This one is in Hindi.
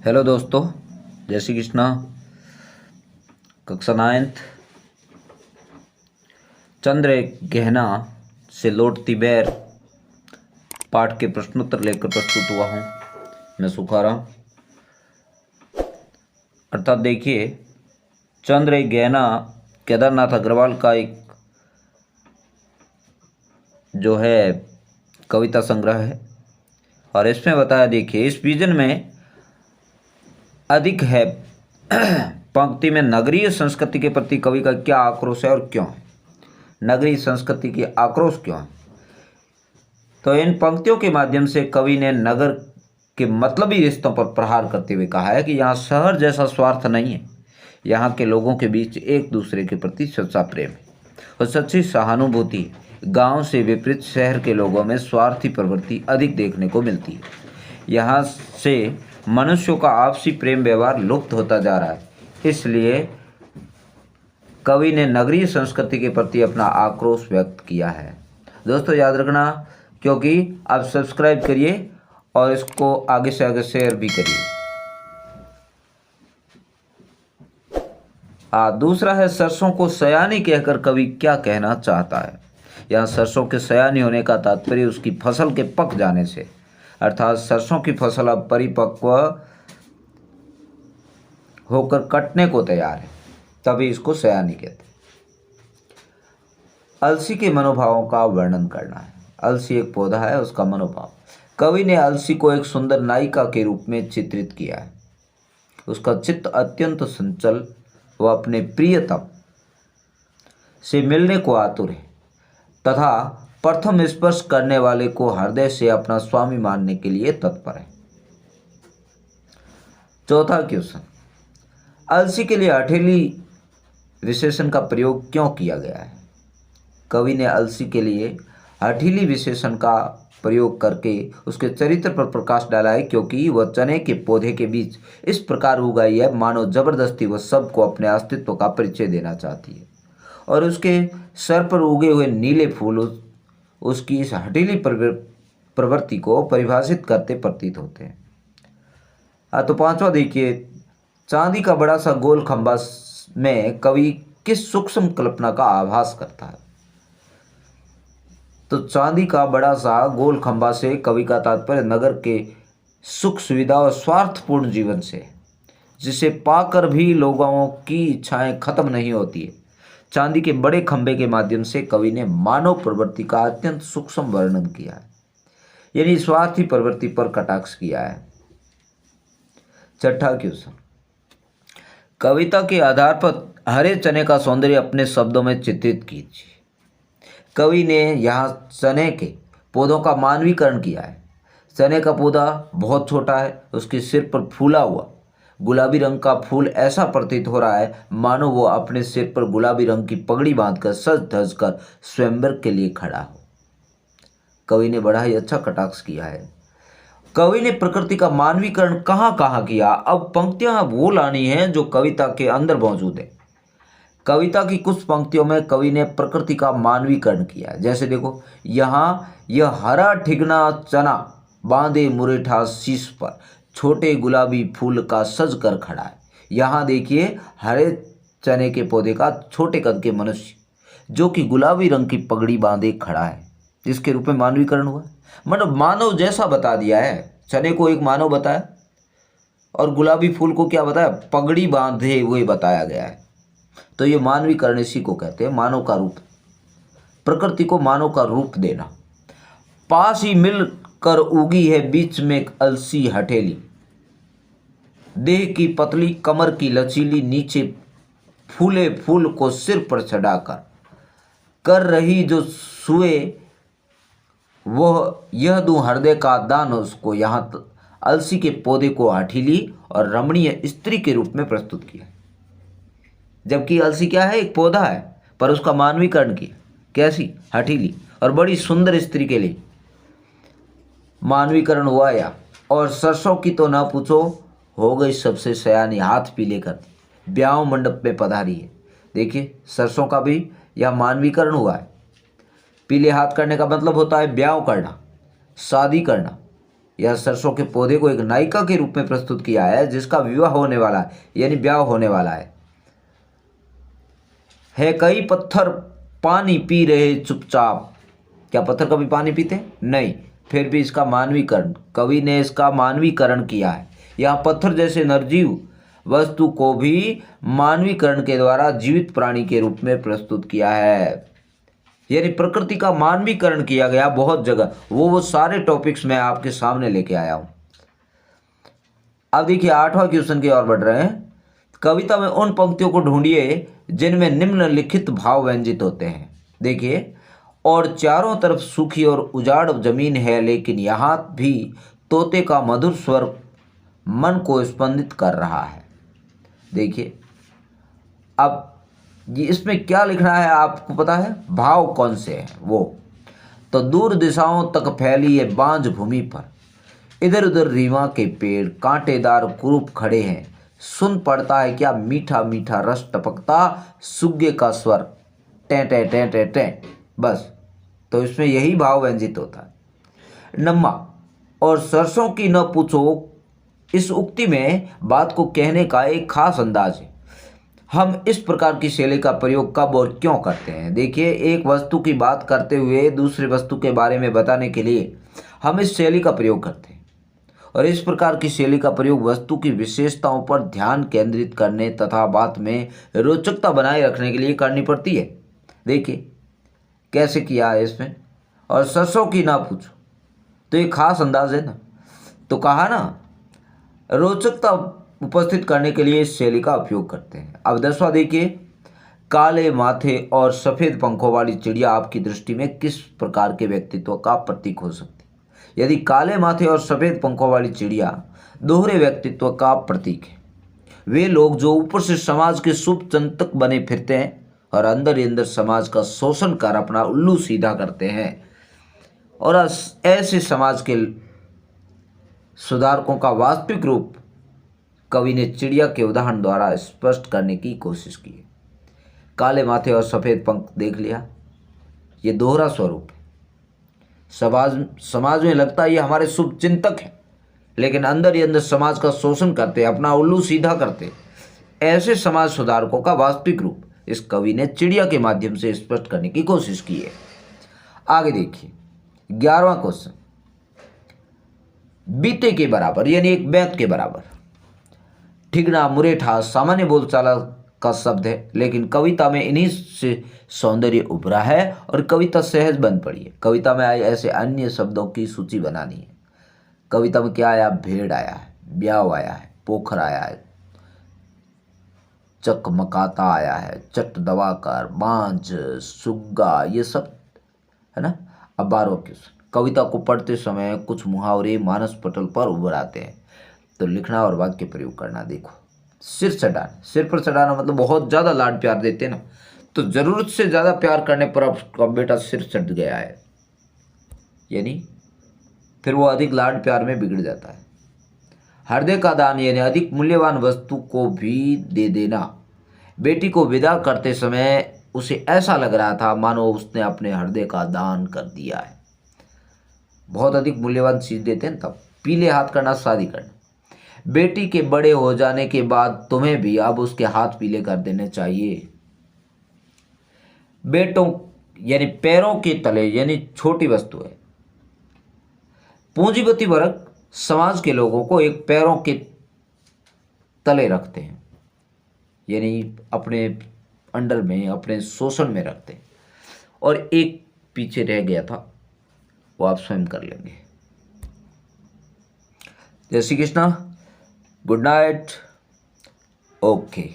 हेलो दोस्तों, जय श्री कृष्णा। कक्षा 9th चंद्र एक गहना से लौटती बेर पाठ के प्रश्नोत्तर लेकर प्रस्तुत हुआ हूँ। मैं सुखाराम। अर्थात देखिए, चंद्र एक गहना केदारनाथ अग्रवाल का एक जो है कविता संग्रह है और इसमें बताया, देखिए इस विजन में अधिक है पंक्ति में नगरीय संस्कृति के प्रति कवि का क्या आक्रोश है और क्यों है। नगरीय संस्कृति की आक्रोश क्यों है? तो इन पंक्तियों के माध्यम से कवि ने नगर के मतलबी रिश्तों पर प्रहार करते हुए कहा है कि यहाँ शहर जैसा स्वार्थ नहीं है, यहाँ के लोगों के बीच एक दूसरे के प्रति सच्चा प्रेम है और सच्ची सहानुभूति है। गांव से विपरीत शहर के लोगों में स्वार्थी प्रवृत्ति अधिक देखने को मिलती है। यहाँ से मनुष्यों का आपसी प्रेम व्यवहार लुप्त होता जा रहा है। इसलिए कवि ने नगरीय संस्कृति के प्रति अपना आक्रोश व्यक्त किया है। दोस्तों याद रखना, क्योंकि आप सब्सक्राइब करिए और इसको आगे से आगे शेयर भी करिए। दूसरा है सरसों को सयानी कहकर कवि क्या कहना चाहता है। यहाँ सरसों के सयानी होने का तात्पर्य उसकी फसल के पक जाने से, अर्थात सरसों की फसल अब परिपक्व होकर कटने को तैयार है, तभी इसको सयानी कहते हैं। अलसी के मनोभावों का वर्णन करना है। अलसी एक पौधा है, उसका मनोभाव। कवि ने अलसी को एक सुंदर नायिका के रूप में चित्रित किया है। उसका चित्त अत्यंत चंचल, वह अपने प्रियतम से मिलने को आतुर है तथा प्रथम स्पर्श करने वाले को हृदय से अपना स्वामी मानने के लिए तत्पर है। चौथा क्वेश्चन, अलसी के लिए हठेली विशेषण का प्रयोग क्यों किया गया है। कवि ने अलसी के लिए हठीली विशेषण का प्रयोग करके उसके चरित्र पर प्रकाश डाला है, क्योंकि वह चने के पौधे के बीच इस प्रकार उगाई है मानो जबरदस्ती वह सबको अपने अस्तित्व का परिचय देना चाहती है और उसके सर पर उगे हुए नीले फूल उसकी इस हठीली प्रवृत्ति को परिभाषित करते प्रतीत होते हैं। तो पांचवा देखिए, चांदी का बड़ा सा गोल खंभा में कवि किस सूक्ष्म कल्पना का आभास करता है। तो चांदी का बड़ा सा गोल खंभा से कवि का तात्पर्य नगर के सुख सुविधा और स्वार्थपूर्ण जीवन से, जिसे पाकर भी लोगों की इच्छाएं खत्म नहीं होती है। चांदी के बड़े खंभे के माध्यम से कवि ने मानव प्रवृत्ति का अत्यंत सूक्ष्म वर्णन किया है, यानी स्वार्थी प्रवृत्ति पर कटाक्ष किया है। छठा क्वेश्चन, कविता के आधार पर हरे चने का सौंदर्य अपने शब्दों में चित्रित कीजिए। कवि ने यहाँ चने के पौधों का मानवीकरण किया है। चने का पौधा बहुत छोटा है, उसके सिर पर फूला हुआ गुलाबी रंग का फूल ऐसा प्रतीत हो रहा है मानो वो अपने सिर पर गुलाबी रंग की पगड़ी बांधकर सज धज कर स्वयंवर के लिए खड़ा हो। कवि ने बड़ा ही अच्छा कटाक्ष किया है। कवि ने प्रकृति का मानवीकरण कहाँ कहाँ किया। अब पंक्तियां वो लानी है जो कविता के अंदर मौजूद है। कविता की कुछ पंक्तियों में कवि ने प्रकृति का मानवीकरण किया। जैसे देखो, यहाँ यह हरा ठिगना चना बांधे मुरेठा शीश पर छोटे गुलाबी फूल का सज कर खड़ा है। यहाँ देखिए, हरे चने के पौधे का छोटे कद के मनुष्य जो कि गुलाबी रंग की पगड़ी बांधे खड़ा है, इसके रूप में मानवीकरण हुआ। मतलब मानव जैसा बता दिया है। चने को एक मानव बताया और गुलाबी फूल को क्या बताया, पगड़ी बांधे हुए बताया गया है। तो ये मानवीकरण इसी को कहते हैं, मानव का रूप, प्रकृति को मानव का रूप देना। पास ही मिल कर उगी है बीच में एक अलसी हठेली, देह की पतली कमर की लचीली, नीचे फूले फूल को सिर पर चढ़ाकर कर रही जो सुए वह यह दूं हृदय का दान उसको। यहाँ अलसी के पौधे को हठीली और रमणीय स्त्री के रूप में प्रस्तुत किया, जबकि अलसी क्या है, एक पौधा है, पर उसका मानवीकरण किया कैसी, हठीली और बड़ी सुंदर स्त्री के लिए मानवीकरण हुआ। या और सरसों की तो ना पूछो, हो गई सबसे सयानी, हाथ पीले कर दी, ब्याह मंडप में पधारी है। देखिए, सरसों का भी यह मानवीकरण हुआ है। पीले हाथ करने का मतलब होता है ब्याह करना, शादी करना, या सरसों के पौधे को एक नायिका के रूप में प्रस्तुत किया है जिसका विवाह होने वाला है, यानी ब्याह होने वाला है। कई पत्थर पानी पी रहे चुपचाप। क्या पत्थर कभी पानी पीते? नहीं। फिर भी इसका मानवीकरण, कवि ने इसका मानवीकरण किया है। यहाँ पत्थर जैसे निर्जीव वस्तु को भी मानवीकरण के द्वारा जीवित प्राणी के रूप में प्रस्तुत किया है, यानी प्रकृति का मानवीकरण किया गया बहुत जगह। वो सारे टॉपिक्स मैं आपके सामने लेके आया हूं। अब देखिए 8वां क्वेश्चन की ओर बढ़ रहे हैं। कविता में उन पंक्तियों को ढूंढिए जिनमें निम्नलिखित भाव व्यंजित होते हैं। देखिए, और चारों तरफ सूखी और उजाड़ जमीन है, लेकिन यहाँ भी तोते का मधुर स्वर मन को स्पंदित कर रहा है। देखिए, अब इसमें क्या लिखना है आपको पता है? भाव कौन से हैं वो? तो दूर दिशाओं तक फैली ये बांझ भूमि पर इधर उधर रीवा के पेड़ कांटेदार कुरूप खड़े हैं। सुन पड़ता है क्या मीठा मीठा रस टपकता सुग्गे का स्वर, टें टें टें टें टें। बस, तो इसमें यही भाव व्यंजित होता है। नम्मा, और सरसों की न पूछो, इस उक्ति में बात को कहने का एक खास अंदाज है। हम इस प्रकार की शैली का प्रयोग कब और क्यों करते हैं? देखिए, एक वस्तु की बात करते हुए दूसरी वस्तु के बारे में बताने के लिए हम इस शैली का प्रयोग करते हैं, और इस प्रकार की शैली का प्रयोग वस्तु की विशेषताओं पर ध्यान केंद्रित करने तथा बात में रोचकता बनाए रखने के लिए करनी पड़ती है। देखिए कैसे किया है इसमें। और सरसों की ना पूछो, तो ये खास अंदाज है ना, तो कहा ना, रोचकता उपस्थित करने के लिए इस शैली का उपयोग करते हैं। अब 10वां देखिए, काले माथे और सफ़ेद पंखों वाली चिड़िया आपकी दृष्टि में किस प्रकार के व्यक्तित्व का प्रतीक हो सकती है? यदि काले माथे और सफ़ेद पंखों वाली चिड़िया दोहरे व्यक्तित्व का प्रतीक है, वे लोग जो ऊपर से समाज के शुभ चिंतक बने फिरते हैं और अंदर ही अंदर समाज का शोषण कर अपना उल्लू सीधा करते हैं, और ऐसे समाज के सुधारकों का वास्तविक रूप कवि ने चिड़िया के उदाहरण द्वारा स्पष्ट करने की कोशिश की है। काले माथे और सफ़ेद पंख देख लिया, ये दोहरा स्वरूप है। समाज में लगता है ये हमारे शुभ चिंतक हैं, लेकिन अंदर ही अंदर समाज का शोषण करते, अपना उल्लू सीधा करते। ऐसे समाज सुधारकों का वास्तविक रूप इस कवि ने चिड़िया के माध्यम से स्पष्ट करने की कोशिश की है। आगे देखिए 11वां क्वेश्चन, बीते के बराबर यानी एक बैत के बराबर। ठिगना मुरेठा सामान्य बोलचाला का शब्द है, लेकिन कविता में इन्हीं से सौंदर्य उभरा है और कविता सहज बन पड़ी है। कविता में आए ऐसे अन्य शब्दों की सूची बनानी है। कविता में क्या आया? भेड़ आया है, ब्याह आया है, पोखर आया है, चकमकाता आया है, चट दबाकर, बांझ, सुग्गा, ये सब है ना। अब 12वां क्वेश्चन, कविता को पढ़ते समय कुछ मुहावरे मानस पटल पर उभर आते हैं, तो लिखना और वाक्य प्रयोग करना। देखो, सिर चढ़ाना, सिर पर चढ़ाना मतलब बहुत ज़्यादा लाड प्यार देते हैं ना, तो ज़रूरत से ज़्यादा प्यार करने पर आपका बेटा सिर चढ़ गया है, यानी फिर वो अधिक लाड प्यार में बिगड़ जाता है। हृदय का दान यानी अधिक मूल्यवान वस्तु को भी दे देना। बेटी को विदा करते समय उसे ऐसा लग रहा था मानो उसने अपने हृदय का दान कर दिया है। बहुत अधिक मूल्यवान चीज़ देते हैं तब। पीले हाथ करना, शादी करना। बेटी के बड़े हो जाने के बाद तुम्हें भी अब उसके हाथ पीले कर देने चाहिए। बेटों यानी पैरों के तले यानी छोटी वस्तु है। पूंजीपति वर्ग समाज के लोगों को एक पैरों के तले रखते हैं, यानी अपने अंडर में, अपने शोषण में रखते हैं। और एक पीछे रह गया था, वो आप स्वयं कर लेंगे। जय Shri Krishna, good night, okay.